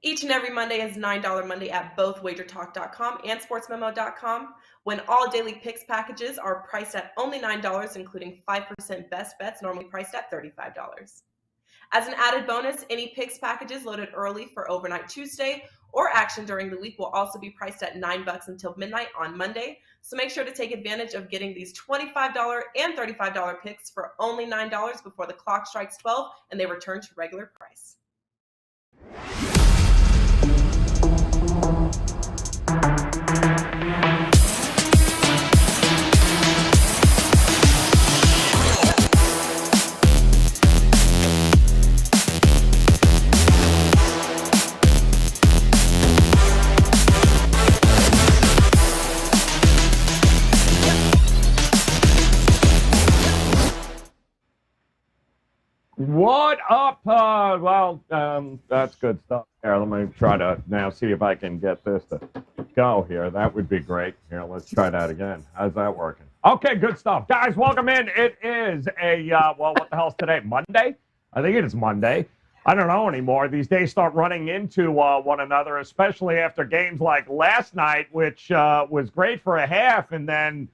Each and every Monday is $9 Monday at both WagerTalk.com and SportsMemo.com, when all daily picks packages are priced at only $9, including 5% best bets, normally priced at $35. As an added bonus, any picks packages loaded early for Overnight Tuesday or action during the week will also be priced at $9 until midnight on Monday. So make sure to take advantage of getting these $25 and $35 picks for only $9 before the clock strikes 12 and they return to regular price. What up? That's good stuff. Here, let me try to now see if I can get this to go here. That would be great. Here, let's try that again. How's that working? Okay, good stuff. Guys, welcome in. It is what the hell's today? Monday? I think it is Monday. I don't know anymore. These days start running into one another, especially after games like last night, which was great for a half, and then,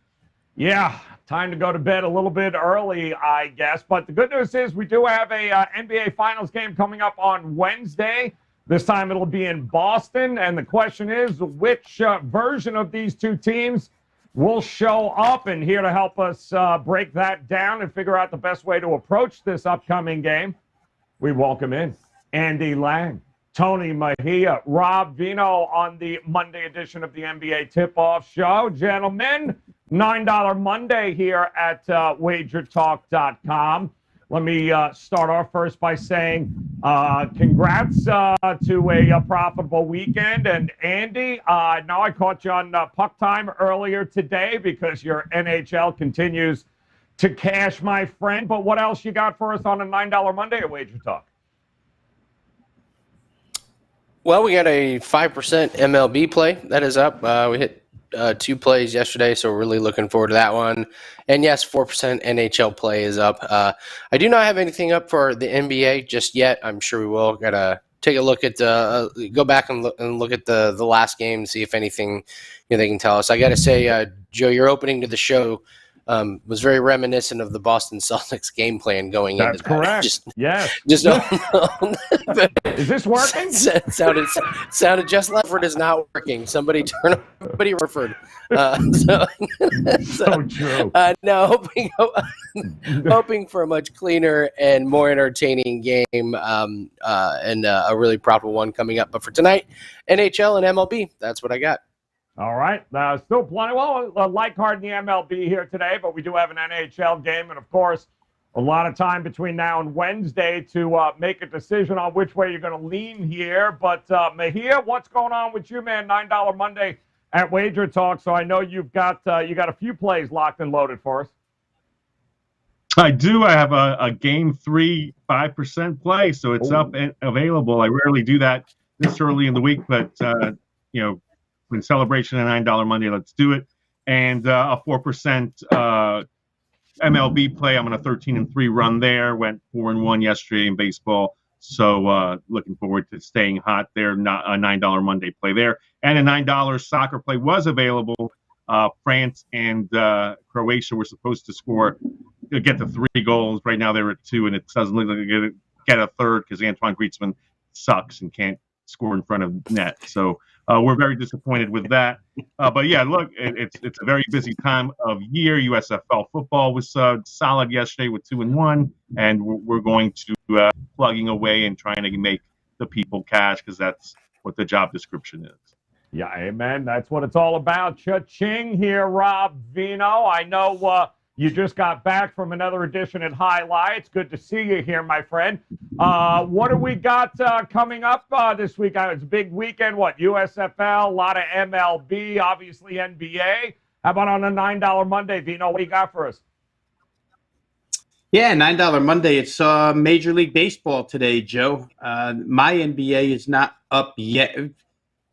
yeah, time to go to bed a little bit early, I guess. But the good news is we do have a NBA Finals game coming up on Wednesday. This time it'll be in Boston. And the question is, which version of these two teams will show up? And here to help us break that down and figure out the best way to approach this upcoming game, we welcome in Andy Lang, Tony Mejia, Rob Vino on the Monday edition of the NBA Tip-Off Show. Gentlemen, $9 Monday here at WagerTalk.com. Let me start off first by saying congrats to a profitable weekend. And Andy, now I caught you on puck time earlier today because your NHL continues to cash, my friend. But what else you got for us on a $9 Monday at WagerTalk? Well, we got a 5% MLB play that is up. We hit 2 plays yesterday, so we're really looking forward to that one. And yes, 4% NHL play is up. I do not have anything up for the NBA just yet. I'm sure we will. Got to take a look at go back and look at the last game, see if anything they can tell us. I got to say, Joe, your opening to the show was very reminiscent of the Boston Celtics game plan going into that. That's correct. Yes. Just Is this working? Sounded just like it is not working. Somebody turn on somebody Rutherford. So true. No, hoping for a much cleaner and more entertaining game and a really profitable one coming up. But for tonight, NHL and MLB, that's what I got. All right. Still plenty. Well, a light card in the MLB here today, but we do have an NHL game. And, of course, a lot of time between now and Wednesday to make a decision on which way you're going to lean here. But, Mejia, what's going on with you, man? $9 Monday at Wager Talk. So I know you've got a few plays locked and loaded for us. I do. I have a Game 3 5% play, so it's up and available. I rarely do that this early in the week, but, in celebration of $9 Monday, let's do it. And a 4% MLB play. I'm on a 13-3 run there. Went 4-1 yesterday in baseball. So looking forward to staying hot there. Not a $9 Monday play there. And a $9 soccer play was available. France and Croatia were supposed to get to 3 goals. Right now they're at 2, and it doesn't look like they're going to get a third because Antoine Griezmann sucks and can't score in front of net. So we're very disappointed with that. But yeah, look, it's a very busy time of year. USFL football was solid yesterday with 2-1, and we're going to plugging away and trying to make the people cash because that's what the job description is. Yeah, amen. That's what it's all about. Cha-ching here, Rob Vino. I know you just got back from another edition at Highlights. Good to see you here, my friend. What do we got coming up this week? It's a big weekend. USFL, a lot of MLB, obviously NBA. How about on a $9 Monday, Vino? What do you got for us? Yeah, $9 Monday. It's Major League Baseball today, Joe. My NBA is not up yet.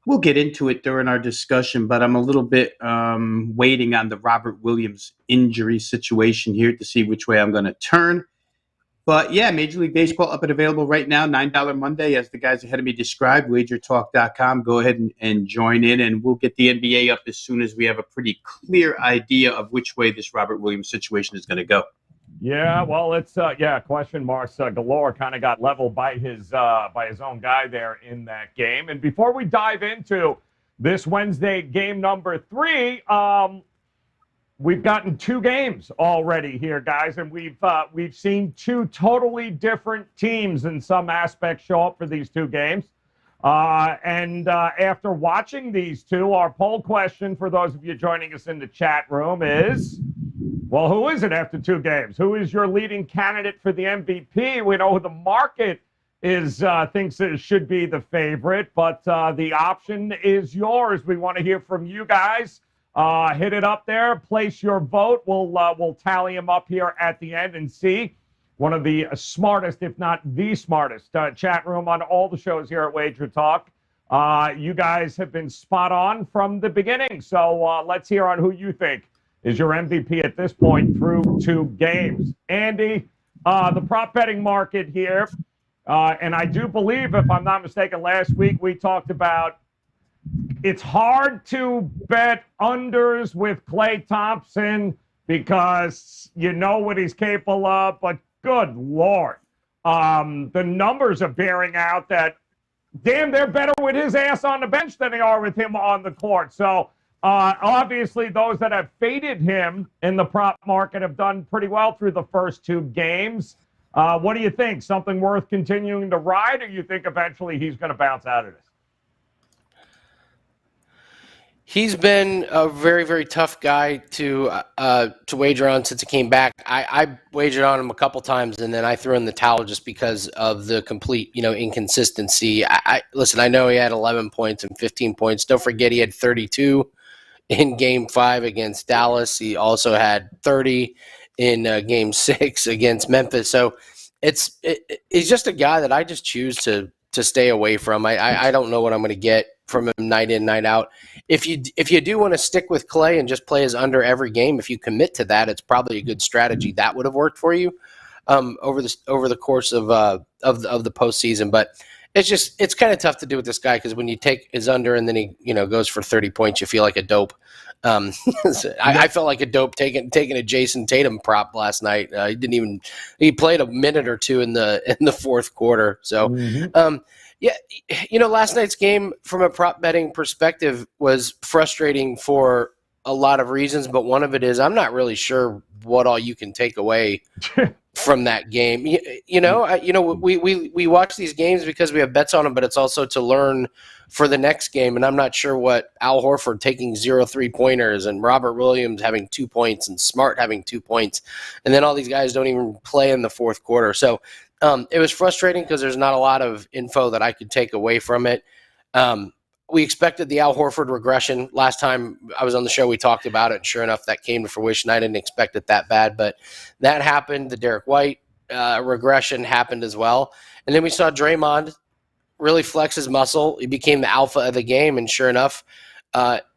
We'll get into it during our discussion, but I'm a little bit waiting on the Robert Williams injury situation here to see which way I'm going to turn. But yeah, Major League Baseball up and available right now, $9 Monday, as the guys ahead of me described. WagerTalk.com. Go ahead and join in, and we'll get the NBA up as soon as we have a pretty clear idea of which way this Robert Williams situation is going to go. Yeah, well, it's question marks galore. Kind of got leveled by his own guy there in that game. And before we dive into this Wednesday game number 3, we've gotten 2 games already here, guys, and we've seen 2 totally different teams in some aspects show up for these 2 games. And after watching these 2, our poll question for those of you joining us in the chat room is, well, who is it after 2 games? Who is your leading candidate for the MVP? We know who the market thinks it should be the favorite, but the option is yours. We want to hear from you guys. Hit it up there. Place your vote. We'll tally them up here at the end and see. One of the smartest, if not the smartest, chat room on all the shows here at Wager Talk. You guys have been spot on from the beginning. So let's hear on who you think is your MVP at this point through 2 games. Andy, the prop betting market here, and I do believe, if I'm not mistaken, last week we talked about it's hard to bet unders with Klay Thompson because you know what he's capable of, but good Lord. The numbers are bearing out that, damn, they're better with his ass on the bench than they are with him on the court. So obviously those that have faded him in the prop market have done pretty well through the first 2 games. What do you think? Something worth continuing to ride, or you think eventually he's going to bounce out of this? He's been a very, very tough guy to wager on since he came back. I wagered on him a couple times, and then I threw in the towel just because of the complete, inconsistency. Listen, I know he had 11 points and 15 points. Don't forget he had 32 in Game 5 against Dallas. He also had 30 in Game 6 against Memphis. So he's just a guy that I just choose to stay away from. I don't know what I'm going to get from him night in, night out. If you do want to stick with Klay and just play his under every game, if you commit to that, it's probably a good strategy. That would have worked for you over the course of the postseason. But it's kind of tough to do with this guy because when you take his under and then he goes for 30 points, you feel like a dope. I felt like a dope taking a Jason Tatum prop last night. He played a minute or 2 in the fourth quarter. So. Last night's game from a prop betting perspective was frustrating for a lot of reasons, but one of it is I'm not really sure what all you can take away from that game. We watch these games because we have bets on them, but it's also to learn for the next game. And I'm not sure what Al Horford taking 0 3-pointers and Robert Williams having 2 points and Smart having 2 points. And then all these guys don't even play in the fourth quarter. So it was frustrating because there's not a lot of info that I could take away from it. We expected the Al Horford regression. Last time I was on the show, we talked about it. And sure enough, that came to fruition. I didn't expect it that bad, but that happened. The Derek White regression happened as well. And then we saw Draymond really flex his muscle. He became the alpha of the game, and sure enough,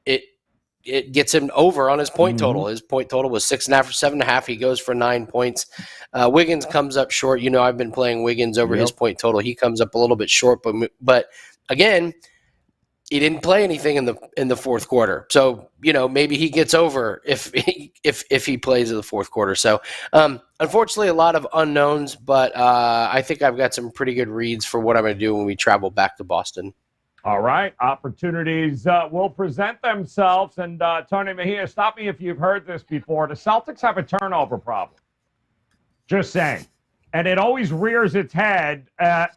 it gets him over on his point total. His point total was 6.5 or 7.5. He goes for 9 points. Wiggins comes up short. I've been playing Wiggins over his point total. He comes up a little bit short, but again, he didn't play anything in the fourth quarter. So, maybe he gets over if he plays in the fourth quarter. So, unfortunately, a lot of unknowns, but I think I've got some pretty good reads for what I'm going to do when we travel back to Boston. All right. Opportunities will present themselves. And Tony Mejia, stop me if you've heard this before. The Celtics have a turnover problem. Just saying. And it always rears its head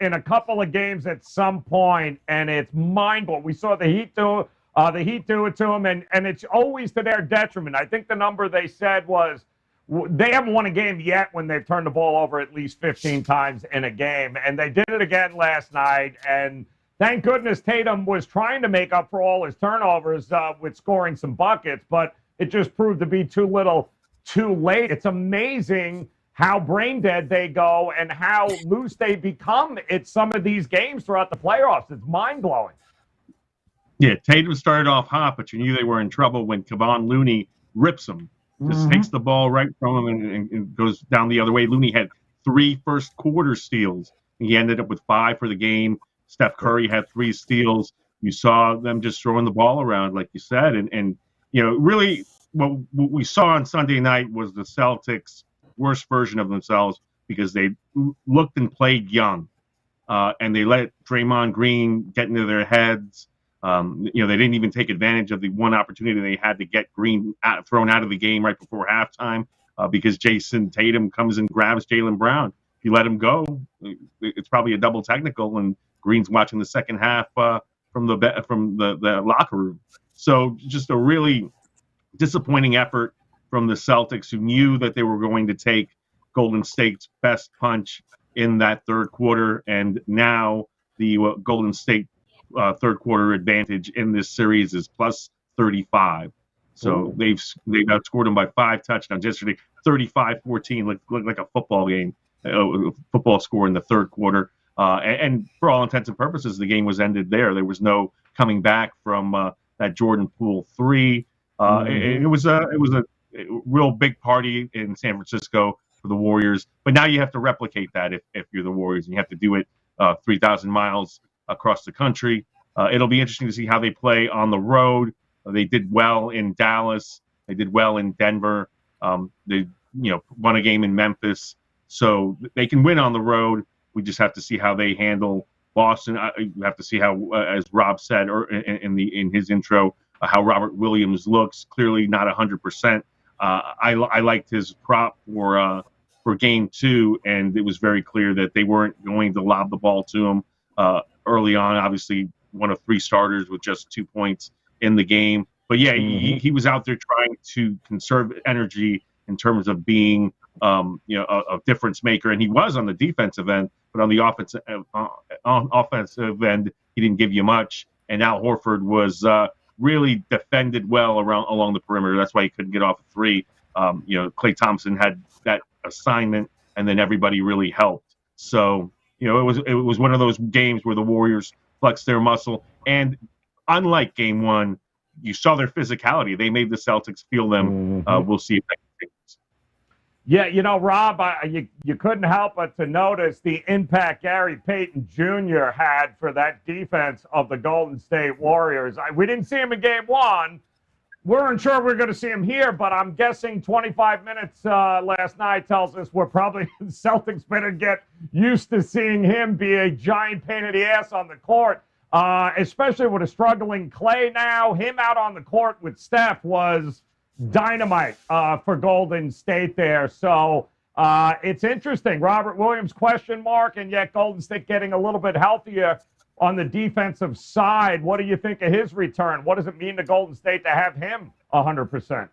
in a couple of games at some point, and it's mind-blowing. We saw the Heat do it to them, and it's always to their detriment. I think the number they said was they haven't won a game yet when they've turned the ball over at least 15 times in a game, and they did it again last night. And thank goodness Tatum was trying to make up for all his turnovers with scoring some buckets, but it just proved to be too little too late. It's amazing how brain dead they go and how loose they become at some of these games throughout the playoffs. It's mind-blowing. Yeah, Tatum started off hot, but you knew they were in trouble when Kevon Looney rips him. Just takes the ball right from him and goes down the other way. Looney had 3 first quarter steals. He ended up with 5 for the game. Steph Curry had 3 steals. You saw them just throwing the ball around, like you said, and really what we saw on Sunday night was the Celtics' worst version of themselves because they looked and played young, and they let Draymond Green get into their heads. They didn't even take advantage of the one opportunity they had to get Green thrown out of the game right before halftime because Jason Tatum comes and grabs Jaylen Brown. If you let him go, it's probably a double technical, and Green's watching the second half from the locker room. So just a really disappointing effort from the Celtics, who knew that they were going to take Golden State's best punch in that third quarter, and now the Golden State third quarter advantage in this series is plus 35. So they've outscored them by 5 touchdowns yesterday. 35-14 looked like a football game, football score in the third quarter. And for all intents and purposes, the game was ended there. There was no coming back from that Jordan Poole 3. It was a real big party in San Francisco for the Warriors. But now you have to replicate that if you're the Warriors, and you have to do it 3,000 miles across the country. It'll be interesting to see how they play on the road. They did well in Dallas. They did well in Denver. They won a game in Memphis. So they can win on the road. We just have to see how they handle Boston. You have to see how, as Rob said or in his intro, how Robert Williams looks. Clearly not 100%. I liked his prop for game 2, and it was very clear that they weren't going to lob the ball to him early on. Obviously, one of 3 starters with just 2 points in the game. But yeah, he was out there trying to conserve energy in terms of being a difference maker, and he was on the defensive end. But on the offensive end, he didn't give you much. And Al Horford was really defended well along the perimeter. That's why he couldn't get off a 3. Klay Thompson had that assignment, and then everybody really helped. So it was one of those games where the Warriors flexed their muscle. And unlike Game 1, you saw their physicality. They made the Celtics feel them. We'll see if that continues. Yeah, Rob, you couldn't help but to notice the impact Gary Payton Jr. had for that defense of the Golden State Warriors. We didn't see him in Game 1. We weren't sure we were going to see him here, but I'm guessing 25 minutes last night tells us we're probably Celtics better get used to seeing him be a giant pain in the ass on the court, especially with a struggling Klay now. Him out on the court with Steph was dynamite for Golden State there. So it's interesting. Robert Williams question mark, and yet Golden State getting a little bit healthier on the defensive side. What do you think of his return? What does it mean to Golden State to have him 100%?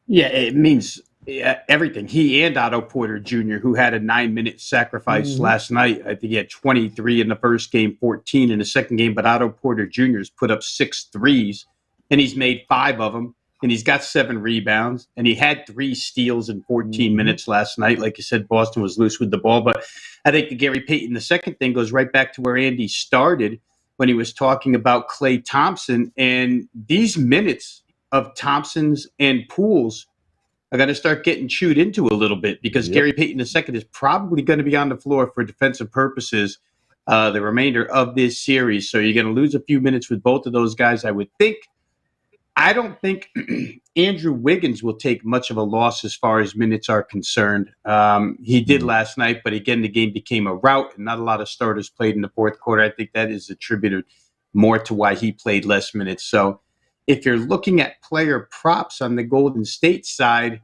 Yeah, it means everything. He and Otto Porter Jr., who had a 9-minute sacrifice last night. I think he had 23 in the first game, 14 in the second game. But Otto Porter Jr. has put up 6 threes, and he's made 5 of them. And he's got 7 rebounds, and he had 3 steals in 14 minutes last night. Like you said, Boston was loose with the ball. But I think the Gary Payton, the second thing goes right back to where Andy started when he was talking about Klay Thompson. And these minutes of Thompson's and Poole's are going to start getting chewed into a little bit because Gary Payton II is probably going to be on the floor for defensive purposes the remainder of this series. So you're going to lose a few minutes with both of those guys, I would think. I don't think Andrew Wiggins will take much of a loss as far as minutes are concerned. He did last night, but again, the game became a rout and not a lot of starters played in the fourth quarter. I think that is attributed more to why he played less minutes. So if you're looking at player props on the Golden State side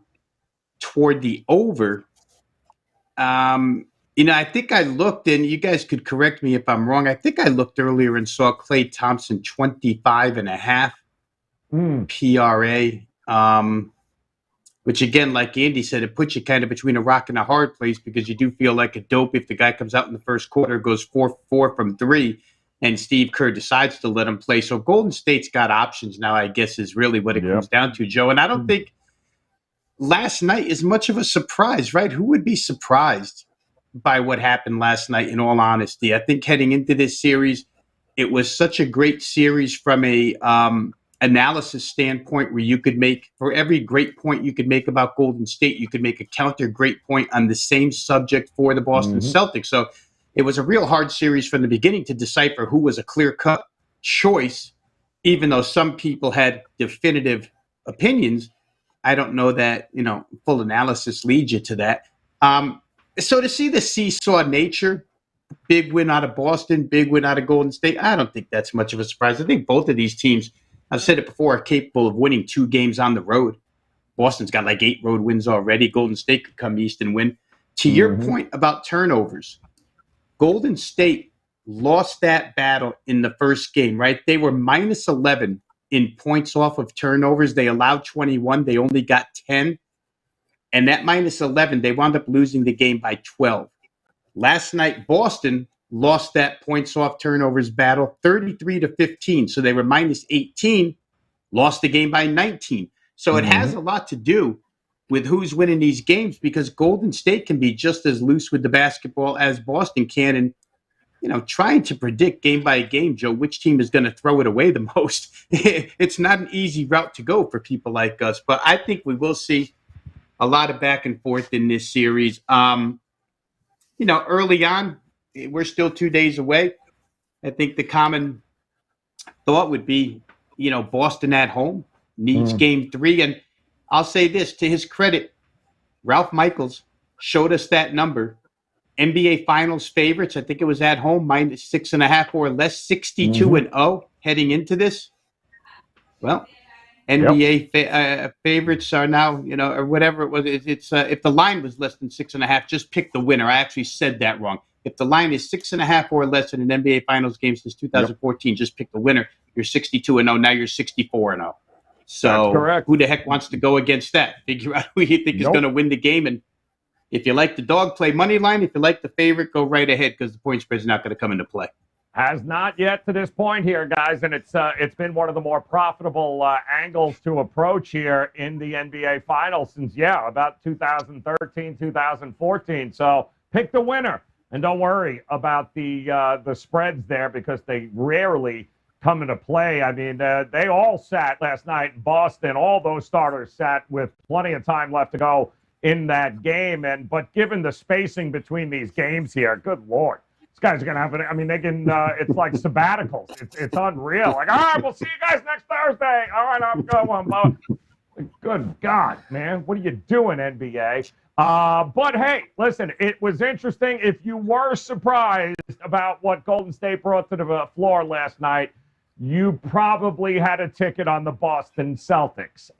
toward the over, I think I looked, and you guys could correct me if I'm wrong. I think I looked earlier and saw Klay Thompson 25.5. PRA, which again, like Andy said, it puts you kind of between a rock and a hard place because you do feel like a dope if the guy comes out in the first quarter, goes 4-4 from 3, and Steve Kerr decides to let him play. So Golden State's got options now, I guess, is really what it comes down to, Joe. And I don't think last night is much of a surprise, right? Who would be surprised by what happened last night, in all honesty? I think heading into this series, it was such a great series from a analysis standpoint where you could make, for every great point you could make about Golden State, you could make a counter great point on the same subject for the Boston Celtics. So it was a real hard series from the beginning to decipher who was a clear-cut choice, even though some people had definitive opinions. I don't know that, full analysis leads you to that. So to see the seesaw nature, big win out of Boston, big win out of Golden State, I don't think that's much of a surprise. I think both of these teams, I've said it before, are capable of winning 2 games on the road. Boston's got like 8 road wins already. Golden State could come east and win. To your point about turnovers, Golden State lost that battle in the first game, right? They were minus 11 in points off of turnovers. They allowed 21. They only got 10. And that minus 11, they wound up losing the game by 12. Last night, Boston lost that points off turnovers battle 33-15. So they were minus 18, lost the game by 19. So it has a lot to do with who's winning these games, because Golden State can be just as loose with the basketball as Boston can. And, trying to predict game by game, Joe, which team is going to throw it away the most, it's not an easy route to go for people like us. But I think we will see a lot of back and forth in this series. Early on, we're still 2 days away. I think the common thought would be, Boston at home needs game 3. And I'll say this, to his credit, Ralph Michaels showed us that number. NBA Finals favorites, I think it was at home, minus 6.5 or less, 62-0 heading into this. Well, NBA favorites are now, or whatever it was. It's if the line was less than 6.5, just pick the winner. I actually said that wrong. If the line is 6.5 or less in an NBA Finals game since 2014, just pick the winner. You're 62-0. Now you're 64-0. So who the heck wants to go against that? Figure out who you think is going to win the game. And if you like the dog, play money line. If you like the favorite, go right ahead, because the point spread is not going to come into play. Has not yet to this point here, guys, and it's been one of the more profitable angles to approach here in the NBA Finals since, about 2013, 2014. So pick the winner, and don't worry about the spreads there, because they rarely come into play. I mean, they all sat last night in Boston. All those starters sat with plenty of time left to go in that game. But given the spacing between these games here, good Lord. These guys are going to have they can, it's like sabbaticals. It's unreal. Like, all right, we'll see you guys next Thursday. All right, I'm going. Good God, man. What are you doing, NBA? But, hey, listen, it was interesting. If you were surprised about what Golden State brought to the floor last night, you probably had a ticket on the Boston Celtics.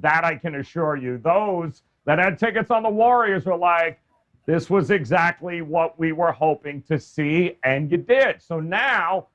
That I can assure you. Those that had tickets on the Warriors were like, this was exactly what we were hoping to see, and you did. So now,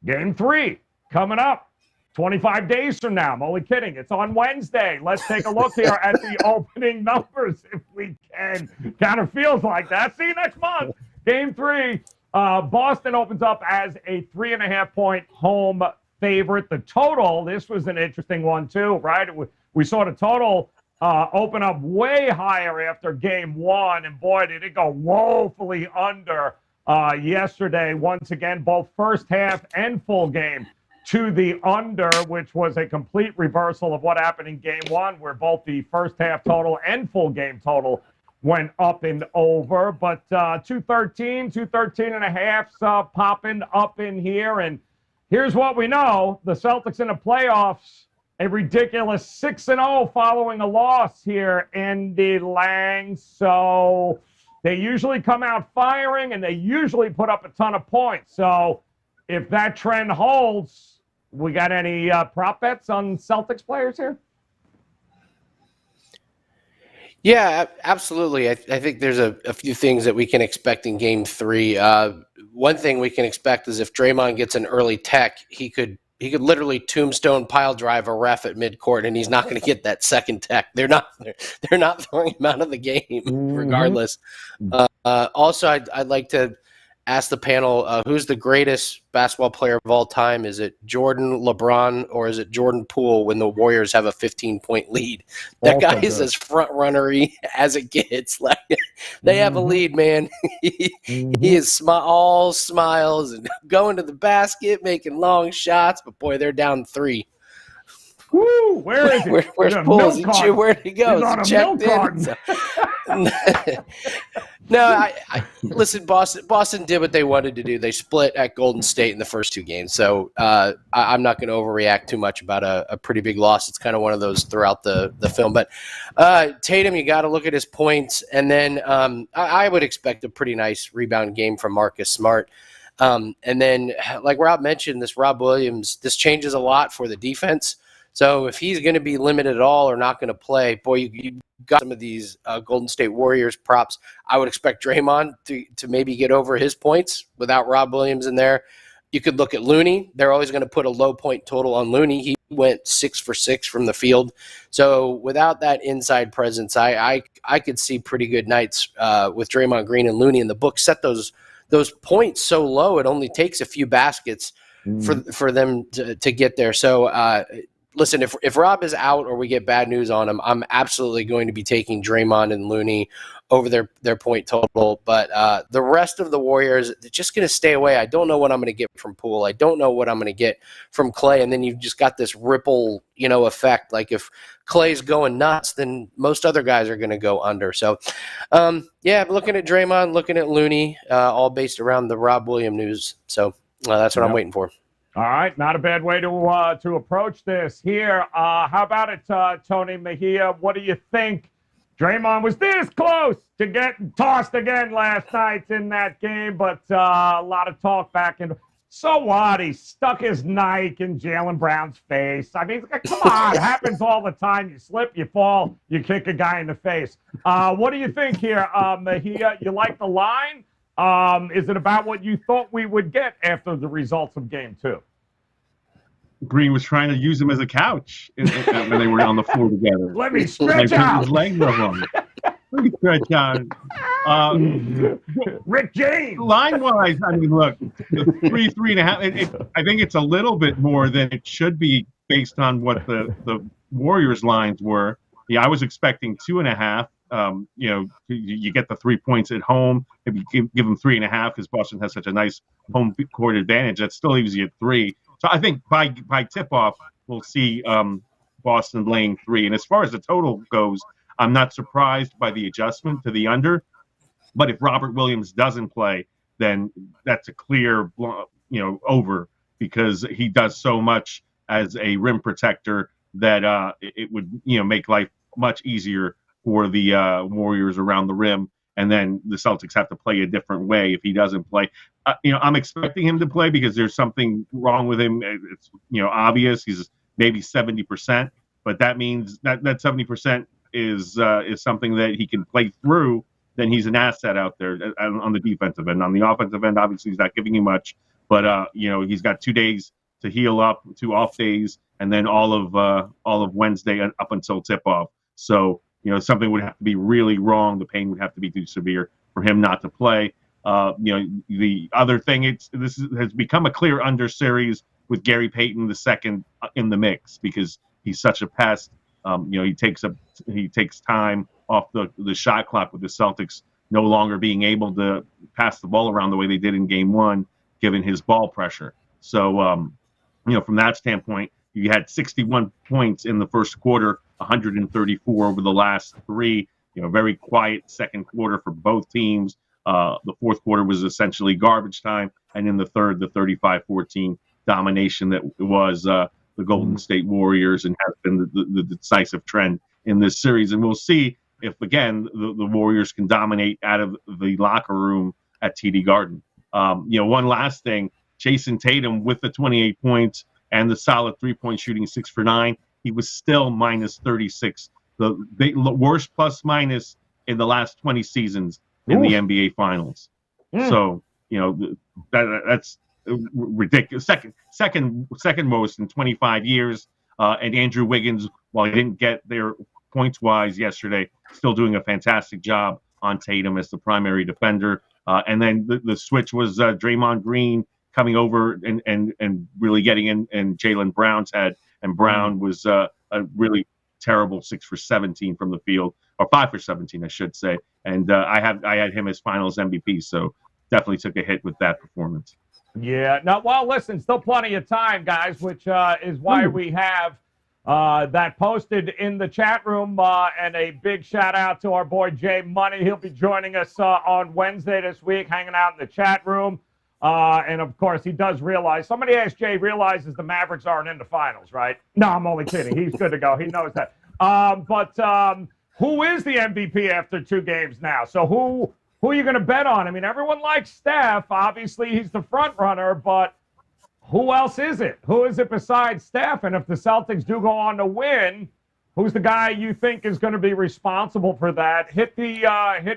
game 3 coming up 25 days from now. I'm only kidding. It's on Wednesday. Let's take a look here at the opening numbers if we can. Kind of feels like that. See you next month. Game 3. Boston opens up as a 3.5-point home favorite. The total, this was an interesting one too, right? We saw the total open up way higher after game 1, and boy, did it go woefully under yesterday. Once again, both first half and full game to the under, which was a complete reversal of what happened in game 1, where both the first half total and full game total went up and over. But 213 and a half popping up in here. And here's what we know. The Celtics in the playoffs, a ridiculous 6-0 following a loss here in the Lang. So they usually come out firing, and they usually put up a ton of points. So if that trend holds, we got any prop bets on Celtics players here? Yeah, absolutely. I think there's a few things that we can expect in Game 3. One thing we can expect is if Draymond gets an early tech, he could literally tombstone pile drive a ref at midcourt, and he's not going to get that second tech. They're not throwing him out of the game regardless. Also, I'd like to ask the panel, who's the greatest basketball player of all time? Is it Jordan, LeBron, or is it Jordan Poole when the Warriors have a 15 point lead? That guy is as front runnery as it gets. Like, they have a lead, man. He is all smiles and going to the basket, making long shots, but boy, they're down 3. Woo! Where is he? Where's Poole? Where'd he go? He's on a Checked milk in. carton. No, I listen. Boston did what they wanted to do. They split at Golden State in the first two games, so I'm not going to overreact too much about a pretty big loss. It's kind of one of those throughout the film. But Tatum, you got to look at his points, and then I would expect a pretty nice rebound game from Marcus Smart. And then, like Rob mentioned, this Rob Williams, this changes a lot for the defense. So if he's going to be limited at all or not going to play, boy, you got some of these Golden State Warriors props. I would expect Draymond to maybe get over his points without Rob Williams in there. You could look at Looney. They're always going to put a low point total on Looney. He went 6 for 6 from the field. So without that inside presence, I could see pretty good nights with Draymond Green and Looney in the book. Set those points so low, it only takes a few baskets for them to get there. So listen, if Rob is out or we get bad news on him, I'm absolutely going to be taking Draymond and Looney over their point total. But the rest of the Warriors, they're just going to stay away. I don't know what I'm going to get from Poole. I don't know what I'm going to get from Klay. And then you've just got this ripple, effect. Like if Klay's going nuts, then most other guys are going to go under. So, looking at Draymond, looking at Looney, all based around the Rob Williams news. So that's what I'm waiting for. All right, not a bad way to approach this here. How about it, Tony Mejia? What do you think? Draymond was this close to getting tossed again last night in that game, but a lot of talk back. And so what? He stuck his Nike in Jaylen Brown's face. I mean, come on. It happens all the time. You slip, you fall, you kick a guy in the face. What do you think here, Mejia? You like the line? Is it about what you thought we would get after the results of Game 2? Green was trying to use him as a couch when they were on the floor together. Let me stretch out. His legs up on it. Let me stretch out. Rick James. Line-wise, I mean, look, the 3.5. I think it's a little bit more than it should be based on what the Warriors lines were. Yeah, I was expecting 2.5. You get the 3 points at home. If you give them 3.5 because Boston has such a nice home court advantage, that still leaves you at 3. So I think by tip-off, we'll see Boston laying 3. And as far as the total goes, I'm not surprised by the adjustment to the under. But if Robert Williams doesn't play, then that's a clear, over, because he does so much as a rim protector that it would, make life much easier for the Warriors around the rim. And then the Celtics have to play a different way if he doesn't play. I'm expecting him to play because there's something wrong with him. It's obvious. He's maybe 70%, but that means that 70% is something that he can play through. Then he's an asset out there on the defensive end. On the offensive end, obviously he's not giving you much, but he's got 2 days to heal up, 2 off days, and then all of Wednesday up until tip off. So something would have to be really wrong. The pain would have to be too severe for him not to play. The other thing, this has become a clear under series with Gary Payton II in the mix because he's such a pest. He takes time off the shot clock with the Celtics no longer being able to pass the ball around the way they did in Game 1, given his ball pressure. So, from that standpoint, you had 61 points in the first quarter, 134 over the last 3. Very quiet second quarter for both teams. The fourth quarter was essentially garbage time, and in the third, the 35-14 domination that was the Golden State Warriors and has been the decisive trend in this series. And we'll see if, again, the Warriors can dominate out of the locker room at TD Garden. One last thing, Jason Tatum with the 28 points and the solid 3-point shooting, 6 for 9, he was still minus 36, the worst plus minus in the last 20 seasons in the NBA Finals. So, that's ridiculous. Second most in 25 years. And Andrew Wiggins, while he didn't get there points-wise yesterday, still doing a fantastic job on Tatum as the primary defender. And then the switch was Draymond Green coming over and really getting in Jaylen Brown's head. And Brown was a really terrible 6 for 17 from the field, or 5 for 17, I should say. And I had him as Finals MVP, so definitely took a hit with that performance. Yeah. Now, well, listen, still plenty of time, guys, which is why we have that posted in the chat room. And a big shout out to our boy Jay Money. He'll be joining us on Wednesday this week, hanging out in the chat room. And of course, he does realize. Somebody asked Jay, realizes the Mavericks aren't in the finals, right? No, I'm only kidding. He's good to go. He knows that. But who is the MVP after 2 games now? So who are you going to bet on? I mean, everyone likes Steph. Obviously, he's the front runner, but who else is it? Who is it besides Steph? And if the Celtics do go on to win, who's the guy you think is going to be responsible for that? Hit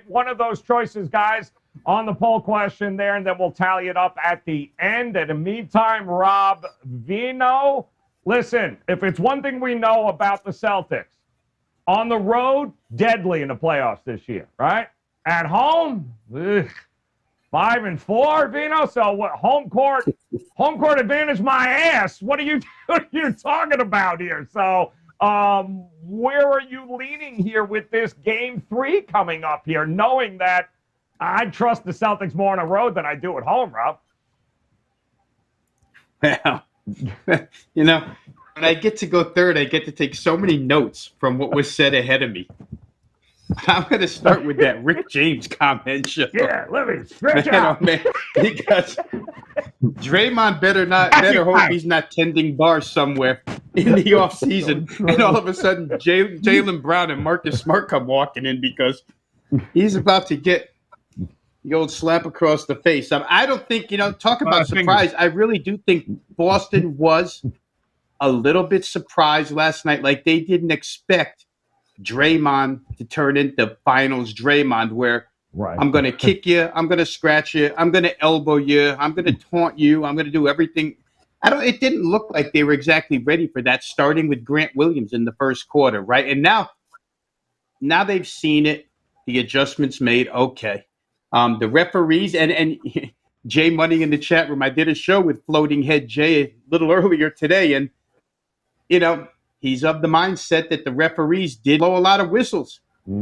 one of those choices, guys, on the poll question there, and then we'll tally it up at the end. And in the meantime, Rob Vino, listen, if it's one thing we know about the Celtics, on the road, deadly in the playoffs this year, right? At home, 5-4, Vino. So what? Home court advantage, my ass. What are you talking about here? So where are you leaning here with this Game 3 coming up here, knowing that I trust the Celtics more on the road than I do at home, Rob? Well, when I get to go third, I get to take so many notes from what was said ahead of me. I'm going to start with that Rick James comment show. Yeah, let me stretch out. Man, because Draymond better hope he's not tending bars somewhere in the offseason. And all of a sudden, Jaylen Brown and Marcus Smart come walking in because he's about to get the old slap across the face. I don't think, talk about surprise. I really do think Boston was a little bit surprised last night. Like, they didn't expect Draymond to turn into finals Draymond, where I'm going to kick you, I'm going to scratch you, I'm going to elbow you, I'm going to taunt you, I'm going to do everything. It didn't look like they were exactly ready for that, starting with Grant Williams in the first quarter, right? And now they've seen it, the adjustments made. Okay. The referees and Jay Money in the chat room, I did a show with Floating Head Jay a little earlier today, and he's of the mindset that the referees did blow a lot of whistles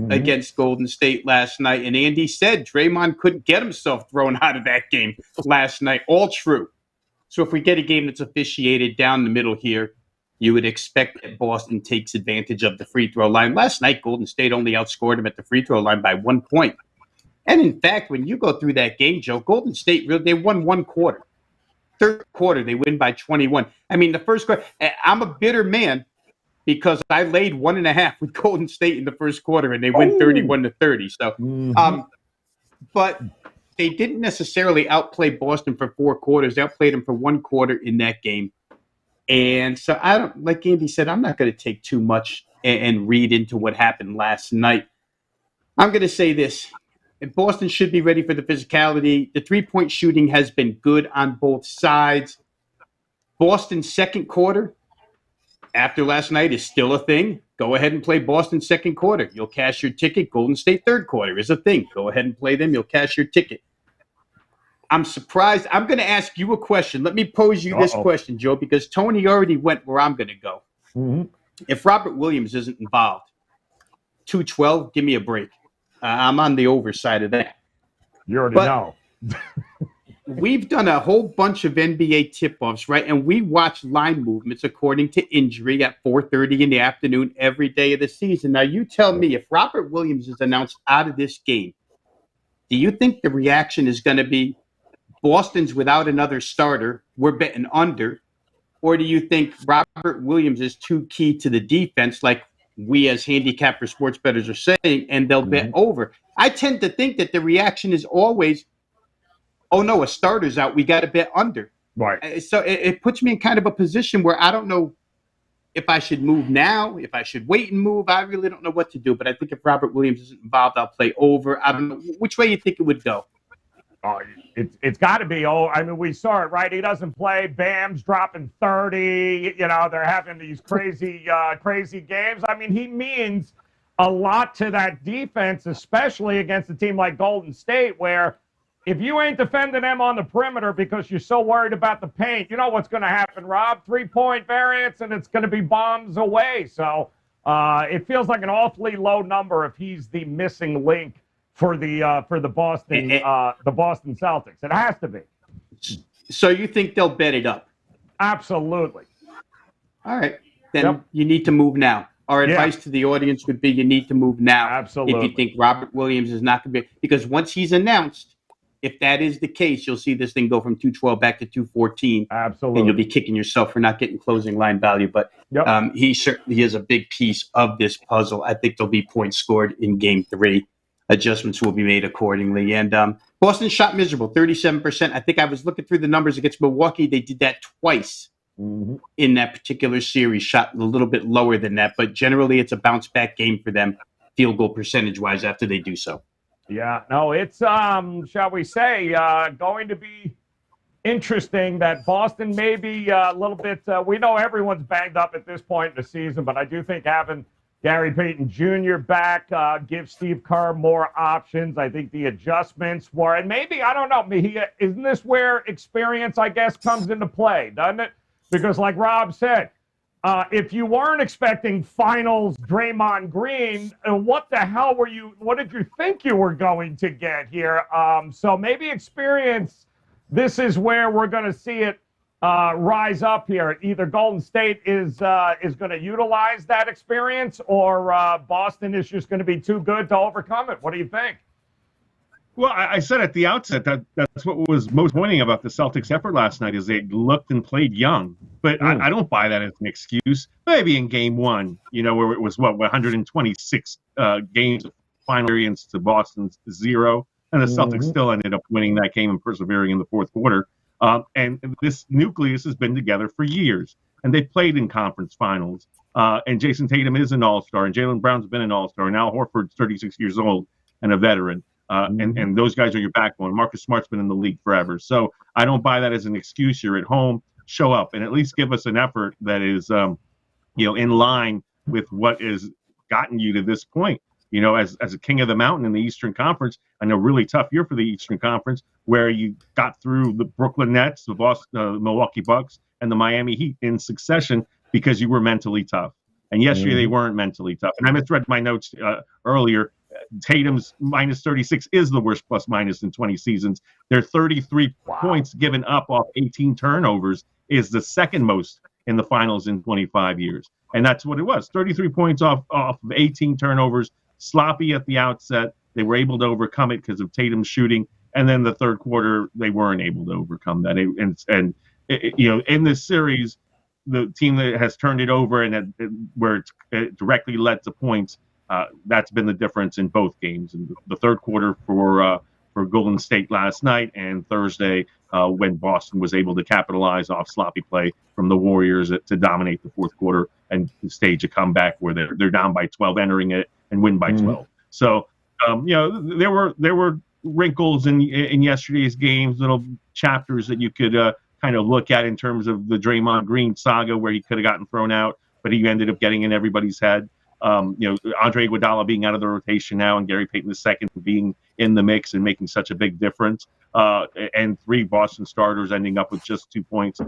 against Golden State last night. And Andy said Draymond couldn't get himself thrown out of that game last night. All true. So if we get a game that's officiated down the middle here, you would expect that Boston takes advantage of the free throw line. Last night, Golden State only outscored him at the free throw line by 1 point. And in fact, when you go through that game, Joe, Golden State, they won 1 quarter. Third quarter, they win by 21. I mean, the first quarter, I'm a bitter man, because I laid 1.5 with Golden State in the first quarter, and they win 31-30. So, but they didn't necessarily outplay Boston for 4 quarters. They outplayed them for 1 quarter in that game. And so I don't, like Andy said, I'm not going to take too much and read into what happened last night. I'm going to say this. Boston should be ready for the physicality. The 3-point shooting has been good on both sides. Boston's second quarter, after last night, is still a thing. Go ahead and play Boston second quarter. You'll cash your ticket. Golden State third quarter is a thing. Go ahead and play them. You'll cash your ticket. I'm surprised. I'm going to ask you a question. Let me pose you this question, Joe, because Tony already went where I'm going to go. If Robert Williams isn't involved, 212, give me a break. I'm on the overside of that. You already know. We've done a whole bunch of NBA tip-offs, right? And we watch line movements according to injury at 4:30 in the afternoon every day of the season. Now, you tell me, if Robert Williams is announced out of this game, do you think the reaction is going to be Boston's without another starter, we're betting under? Or do you think Robert Williams is too key to the defense, like we as handicapper sports bettors are saying, and they'll bet over? I tend to think that the reaction is always, oh no, a starter's out, we got to bet under. Right. So it puts me in kind of a position where I don't know if I should move now, if I should wait and move. I really don't know what to do. But I think if Robert Williams isn't involved, I'll play over. I don't know. Which way you think it would go? It's got to be. I mean, we saw it, right? He doesn't play. Bam's dropping 30. They're having these crazy games. I mean, he means a lot to that defense, especially against a team like Golden State, where if you ain't defending them on the perimeter because you're so worried about the paint, you know what's going to happen, Rob? 3-point variance, and it's going to be bombs away. So it feels like an awfully low number if he's the missing link for the Boston Celtics. It has to be. So you think they'll bet it up? Absolutely. All right. then you need to move now. Our advice to the audience would be you need to move now. Absolutely. If you think Robert Williams is not going to be, because once he's announced, if that is the case, you'll see this thing go from 212 back to 214. Absolutely. And you'll be kicking yourself for not getting closing line value. But he certainly is a big piece of this puzzle. I think there'll be points scored in game 3. Adjustments will be made accordingly. And Boston shot miserable, 37%. I think I was looking through the numbers against Milwaukee. They did that twice in that particular series, shot a little bit lower than that. But generally, it's a bounce-back game for them, field goal percentage-wise, after they do so. Yeah, no, it's, shall we say, going to be interesting that Boston may be a little bit, we know everyone's banged up at this point in the season, but I do think having Gary Payton Jr. back gives Steve Kerr more options. I think the adjustments were, and maybe, I don't know, isn't this where experience, I guess, comes into play, doesn't it? Because like Rob said, if you weren't expecting finals Draymond Green, what did you think you were going to get here? So maybe experience, this is where we're going to see it rise up here. Either Golden State is going to utilize that experience, or Boston is just going to be too good to overcome it. What do you think? Well, I said at the outset that's what was most pointing about the Celtics' effort last night is they looked and played young. But I don't buy that as an excuse. Maybe in game 1, where it was, 126 games of final experience to Boston's 0. And the Celtics still ended up winning that game and persevering in the fourth quarter. And this nucleus has been together for years. And they played in conference finals. And Jason Tatum is an all-star. And Jaylen Brown's been an all-star. And Al Horford's 36 years old and a veteran. And those guys are your backbone. Marcus Smart's been in the league forever. So I don't buy that as an excuse. You're at home, show up, and at least give us an effort that is, in line with what has gotten you to this point. As a king of the mountain in the Eastern Conference, and a really tough year for the Eastern Conference, where you got through the Brooklyn Nets, the Milwaukee Bucks, and the Miami Heat in succession because you were mentally tough. And yesterday they weren't mentally tough. And I misread my notes earlier. Tatum's minus 36 is the worst plus minus in 20 seasons. Their 33 points given up off 18 turnovers is the second most in the finals in 25 years. And that's what it was. 33 points off of 18 turnovers, sloppy at the outset. They were able to overcome it because of Tatum's shooting. And then the third quarter, they weren't able to overcome that. In this series, the team that has turned it over and where it directly led to points, that's been the difference in both games. In the third quarter for Golden State last night, and Thursday when Boston was able to capitalize off sloppy play from the Warriors to dominate the fourth quarter and stage a comeback where they're down by 12, entering it and win by 12. So there were wrinkles in yesterday's games, little chapters that you could kind of look at in terms of the Draymond Green saga, where he could have gotten thrown out, but he ended up getting in everybody's head. Andre Iguodala being out of the rotation now, and Gary Payton II being in the mix and making such a big difference. And 3 Boston starters ending up with just 2 points.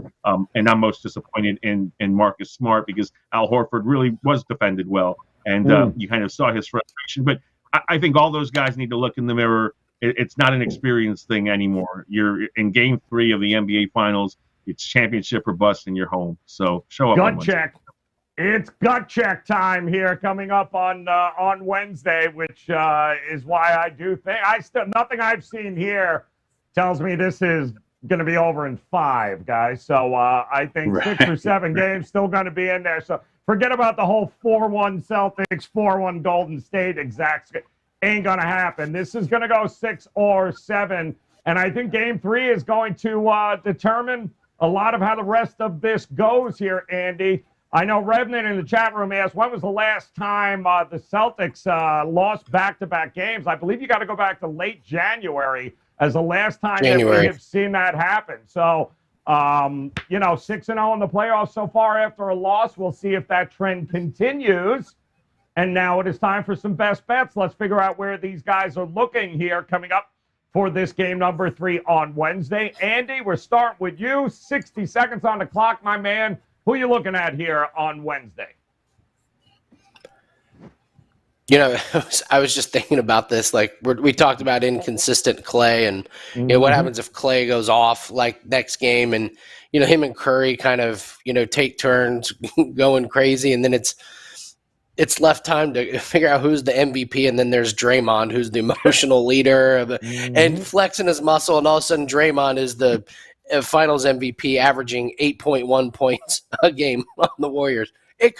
And I'm most disappointed in Marcus Smart, because Al Horford really was defended well. And you kind of saw his frustration. But I think all those guys need to look in the mirror. It's not an experience thing anymore. You're in game 3 of the NBA Finals. It's championship or bust, and you're home. So show up. Gut check. It's gut check time here coming up on Wednesday, which is why I do think nothing I've seen here tells me this is going to be over in 5, guys. So I think 6 or 7 games still going to be in there. So forget about the whole 4-1 Celtics, 4-1 Golden State exact. Ain't going to happen. This is going to go 6 or 7. And I think game 3 is going to determine a lot of how the rest of this goes here, Andy. I know Revenant in the chat room asked, when was the last time the Celtics lost back-to-back games? I believe you got to go back to late January as the last time that we have seen that happen. So, 6-0 in the playoffs so far after a loss. We'll see if that trend continues. And now it is time for some best bets. Let's figure out where these guys are looking here coming up for this game number 3 on Wednesday. Andy, we're starting with you. 60 seconds on the clock, my man. Who are you looking at here on Wednesday? I was just thinking about this. Like we talked about inconsistent Klay, and what happens if Klay goes off like next game, and him and Curry kind of take turns going crazy, and then it's left time to figure out who's the MVP, and then there's Draymond, who's the emotional leader, and flexing his muscle, and all of a sudden Draymond is the Finals MVP, averaging 8.1 points a game on the Warriors. It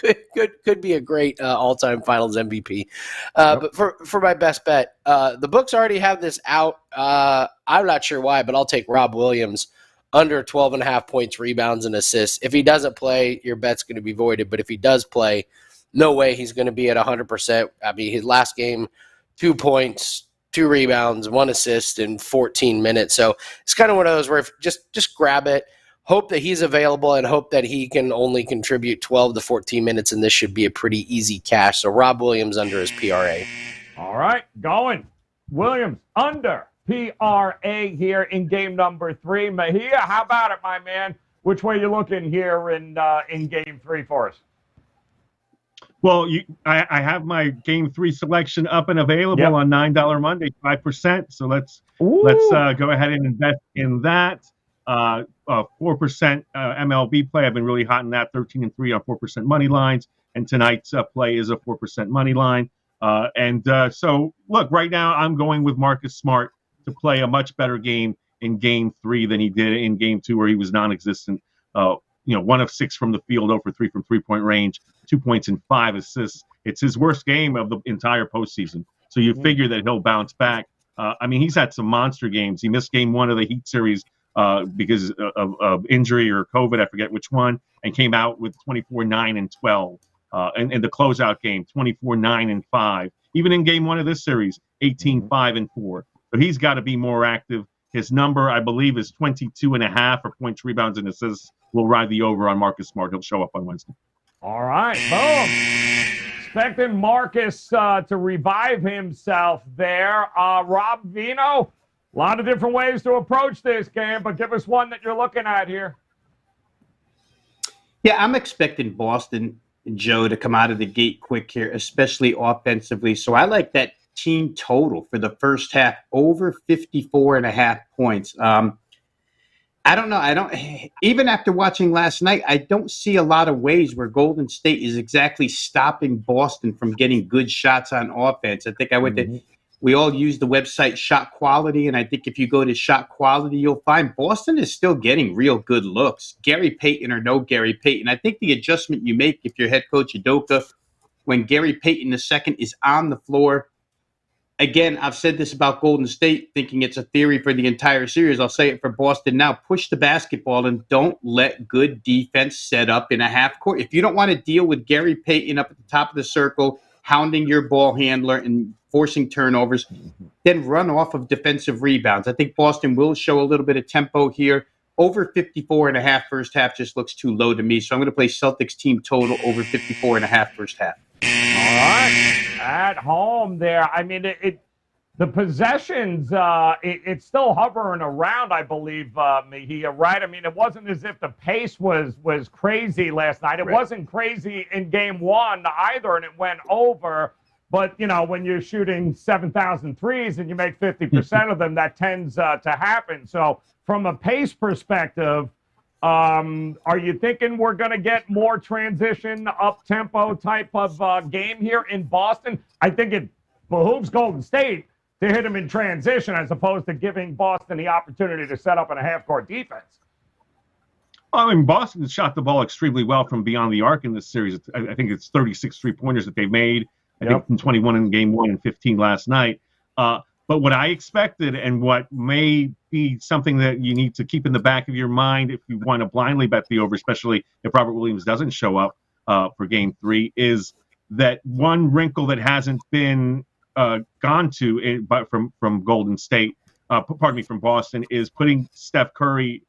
could be a great all-time Finals MVP. But for my best bet, the books already have this out. I'm not sure why, but I'll take Rob Williams under 12.5 points, rebounds, and assists. If he doesn't play, your bet's going to be voided. But if he does play, no way he's going to be at 100%. I mean, his last game, 2 points, 2 rebounds, 1 assist in 14 minutes. So it's kind of one of those where if just grab it, hope that he's available, and hope that he can only contribute 12 to 14 minutes, and this should be a pretty easy cash. So Rob Williams under his PRA. All right, going. Williams under PRA here in game number 3. Mejia, how about it, my man? Which way you looking here in game 3 for us? Well, I have my game 3 selection up and available on $9 Monday, 5%. So let's go ahead and invest in that. 4% MLB play. I've been really hot in that, 13-3 on 4% money lines, and tonight's play is a 4% money line. So look, right now I'm going with Marcus Smart to play a much better game in game 3 than he did in game 2, where he was non-existent. 1 of 6 from the field, 0 for 3 from 3-point range, 2 points and 5 assists. It's his worst game of the entire postseason. So you figure that he'll bounce back. He's had some monster games. He missed game 1 of the Heat series because of injury or COVID, I forget which one, and came out with 24, 9, and 12. And the closeout game, 24, 9, and 5. Even in game 1 of this series, 18, 5, and 4. So he's got to be more active. His number, I believe, is 22.5 for points, rebounds, and assists. We'll ride the over on Marcus Smart. He'll show up on Wednesday. All right, boom. Expecting Marcus to revive himself there. Rob Vino, a lot of different ways to approach this game, but give us one that you're looking at here. Yeah, I'm expecting Boston, Joe, to come out of the gate quick here, especially offensively. So I like that team total for the first half, over 54.5 points. I don't know. Even after watching last night, I don't see a lot of ways where Golden State is exactly stopping Boston from getting good shots on offense. I think we all use the website Shot Quality, and I think if you go to Shot Quality, you'll find Boston is still getting real good looks. Gary Payton or no Gary Payton. I think the adjustment you make if you're head coach Udoka, when Gary Payton II is on the floor. Again, I've said this about Golden State, thinking it's a theory for the entire series. I'll say it for Boston now. Push the basketball and don't let good defense set up in a half court. If you don't want to deal with Gary Payton up at the top of the circle, hounding your ball handler and forcing turnovers, then run off of defensive rebounds. I think Boston will show a little bit of tempo here. Over 54.5 first half just looks too low to me. So I'm going to play Celtics team total over 54.5 first half. All right. At home there. I mean, the possessions, it's still hovering around, I believe, Mejia, right? I mean, it wasn't as if the pace was crazy last night. It wasn't crazy in game 1 either, and it went over. But, when you're shooting 7,000 threes and you make 50% of them, that tends to happen. So from a pace perspective, are you thinking we're going to get more transition, up-tempo type of game here in Boston? I think it behooves Golden State to hit them in transition as opposed to giving Boston the opportunity to set up in a half-court defense. I mean, Boston shot the ball extremely well from beyond the arc in this series. I think it's 36 three-pointers that they've made. I think 21 in game 1 and 15 last night. But what I expected, and what may be something that you need to keep in the back of your mind if you want to blindly bet the over, especially if Robert Williams doesn't show up for game 3, is that one wrinkle that hasn't been gone to but from Golden State, from Boston, is putting Steph Curry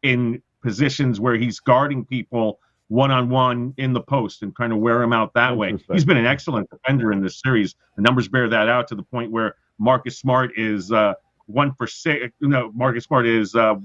in positions where he's guarding people one-on-one in the post and trying to wear him out that way. He's been an excellent defender in this series. The numbers bear that out to the point where Marcus Smart is 1 for 6. No, Marcus Smart is 2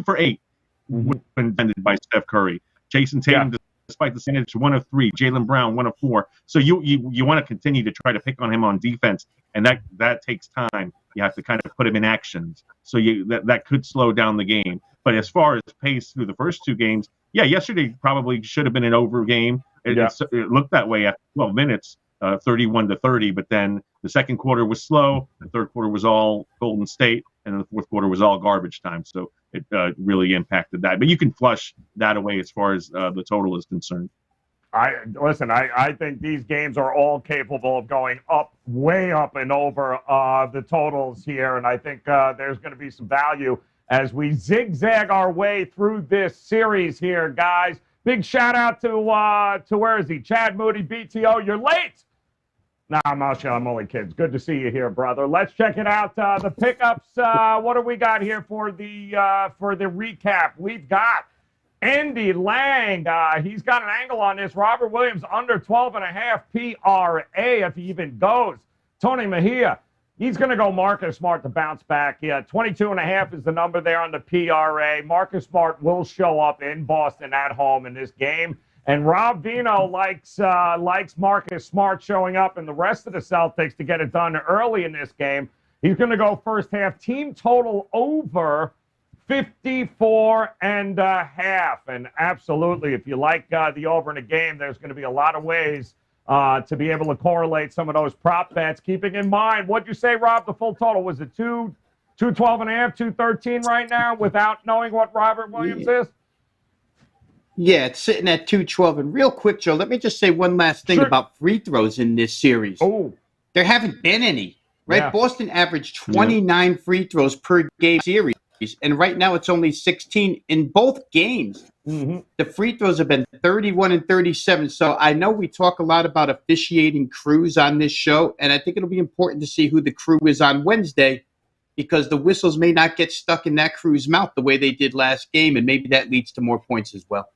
for 8 when defended by Steph Curry. Jason Tatum does despite the percentage, 1 of 3. Jaylen Brown, 1 of 4. So you want to continue to try to pick on him on defense, and that takes time. You have to kind of put him in actions. So that could slow down the game. But as far as pace through the first 2 games, yeah, yesterday probably should have been an over game. It looked that way after 12 minutes, 31-30. But then the second quarter was slow. The third quarter was all Golden State, and then the fourth quarter was all garbage time. So it really impacted that. But you can flush that away as far as the total is concerned. I think these games are all capable of going up, way up and over the totals here, and I think there's going to be some value as we zigzag our way through this series here, guys. Big shout out to where is he? Chad Moody, BTO. You're late. Nah, I'm only kidding. Good to see you here, brother. Let's check it out. The pickups. What do we got here for the recap? We've got Andy Lang. He's got an angle on this. Robert Williams under 12.5 PRA if he even goes. Tony Mejia. He's going to go Marcus Smart to bounce back. Yeah, 22.5 is the number there on the PRA. Marcus Smart will show up in Boston at home in this game. And Rob Vino likes Marcus Smart showing up and the rest of the Celtics to get it done early in this game. He's going to go first half. Team total over 54.5. And absolutely, if you like the over in a game, there's going to be a lot of ways to be able to correlate some of those prop bets. Keeping in mind, what'd you say, Rob? The full total was it 212.5, 213 right now, without knowing what Robert Williams is. Yeah, it's sitting at 212. And real quick, Joe, let me just say one last thing about free throws in this series. Oh, there haven't been any. Right, Yeah. Boston averaged 29 free throws per game series, and right now it's only 16 in both games. Mm-hmm. The free throws have been 31 and 37. So I know we talk a lot about officiating crews on this show, and I think it'll be important to see who the crew is on Wednesday, because the whistles may not get stuck in that crew's mouth the way they did last game, and maybe that leads to more points as well.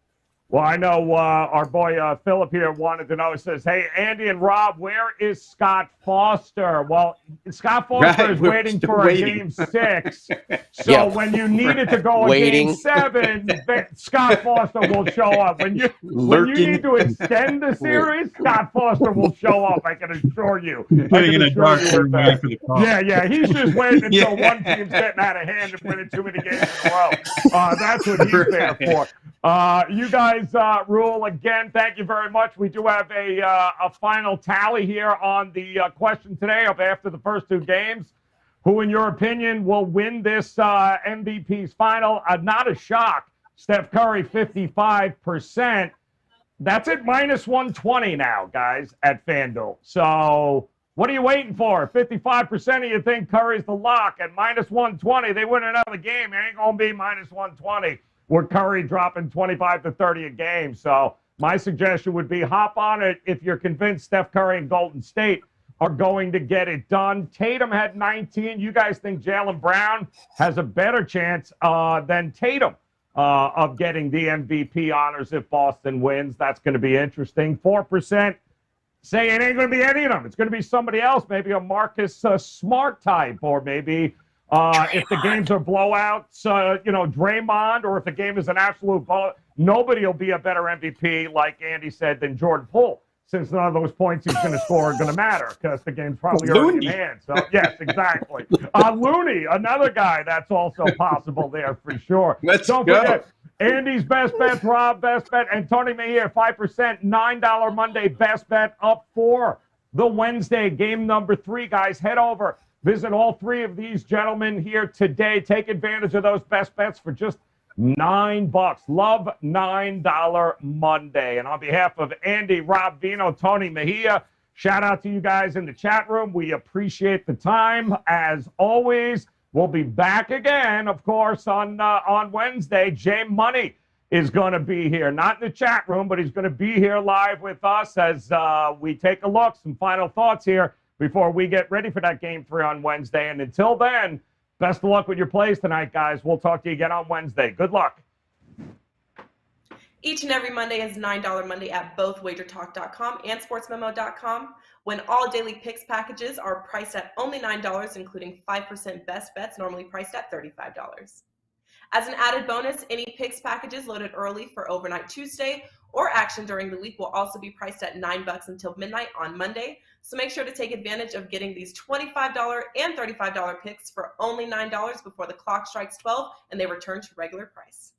Well, I know our boy Philip here wanted to know. He says, hey, Andy and Rob, where is Scott Foster? Well, Scott Foster is waiting for a Game 6. So when you need it to go in Game 7, Scott Foster will show up. When you need to extend the series, Scott Foster will show up, I can assure you. Putting in a dark room waiting for the call. Yeah, he's just waiting until one team's getting out of hand and winning too many games in a row. That's what he's there for. You guys rule again. Thank you very much. We do have a final tally here on the question today of after the first 2 games. Who, in your opinion, will win this MVP's final? Not a shock. Steph Curry, 55%. That's at minus 120 now, guys, at FanDuel. So what are you waiting for? 55% of you think Curry's the lock. At minus 120, they win another game. It ain't going to be minus 120. With Curry dropping 25 to 30 a game. So my suggestion would be hop on it if you're convinced Steph Curry and Golden State are going to get it done. Tatum had 19. You guys think Jaylen Brown has a better chance than Tatum of getting the MVP honors if Boston wins? That's going to be interesting. 4% say it ain't going to be any of them. It's going to be somebody else, maybe a Marcus Smart type, or maybe if the games are blowouts, Draymond, or if the game is an absolute blowout, nobody will be a better MVP, like Andy said, than Jordan Poole, since none of those points he's going to score are going to matter because the game's probably already in hand. So, yes, exactly. Looney, another guy that's also possible there for sure. Don't forget, Andy's best bet, Rob best bet, and Tony Mejia, 5%, $9 Monday best bet up for the Wednesday game number 3, guys. Head over. Visit all 3 of these gentlemen here today. Take advantage of those best bets for just $9. Love $9 Monday. And on behalf of Andy, Rob Vino, Tony Mejia, shout out to you guys in the chat room. We appreciate the time. As always, we'll be back again, of course, on Wednesday. Jay Money is going to be here. Not in the chat room, but he's going to be here live with us as we take a look. Some final thoughts here before we get ready for that Game 3 on Wednesday. And until then, best of luck with your plays tonight, guys. We'll talk to you again on Wednesday. Good luck. Each and every Monday is $9 Monday at both WagerTalk.com and SportsMemo.com, when all daily picks packages are priced at only $9, including 5% best bets, normally priced at $35. As an added bonus, any picks packages loaded early for overnight Tuesday or action during the week will also be priced at $9 until midnight on Monday. So make sure to take advantage of getting these $25 and $35 picks for only $9 before the clock strikes 12 and they return to regular price.